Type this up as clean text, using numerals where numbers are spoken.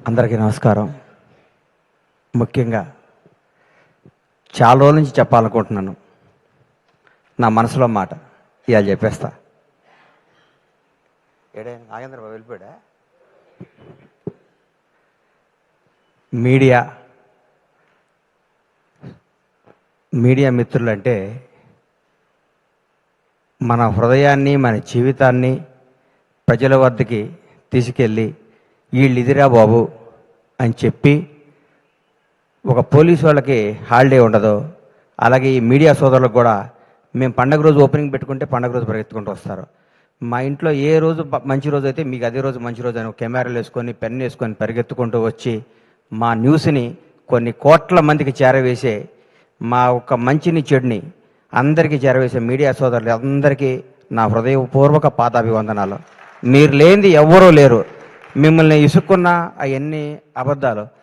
అందరికీ నమస్కారం. ముఖ్యంగా చాలా రోజుల నుంచి చెప్పాలనుకుంటున్నాను నా మనసులో మాట. ఇవాళ చెప్పేస్తా. ఏడే నాగేంద్ర బాబు వెళ్ళిపోయాడా? మీడియా మిత్రులంటే మన హృదయాన్ని, మన జీవితాన్ని ప్రజల వద్దకి తీసుకెళ్ళి వీళ్ళు ఇదిరా బాబు అని చెప్పి, ఒక పోలీసు వాళ్ళకి హాలిడే ఉండదు, అలాగే ఈ మీడియా సోదరులకు కూడా మేము పండగ రోజు ఓపెనింగ్ పెట్టుకుంటే పండగ రోజు పరిగెత్తుకుంటూ వస్తారు. మా ఇంట్లో ఏ రోజు మంచి రోజు అయితే మీకు అదే రోజు మంచి రోజు అని కెమెరాలు వేసుకొని పెన్ వేసుకొని పరిగెత్తుకుంటూ వచ్చి మా న్యూస్ని కొన్ని కోట్ల మందికి చేరవేసే, మా ఒక మంచిని చెడుని అందరికీ చేరవేసే మీడియా సోదరులు అందరికీ నా హృదయపూర్వక పాదాభివందనాలు. మీరు లేనిది ఎవ్వరూ లేరు. మిమ్మల్ని ఇసుక్కున్న అవన్నీ అబద్ధాలు.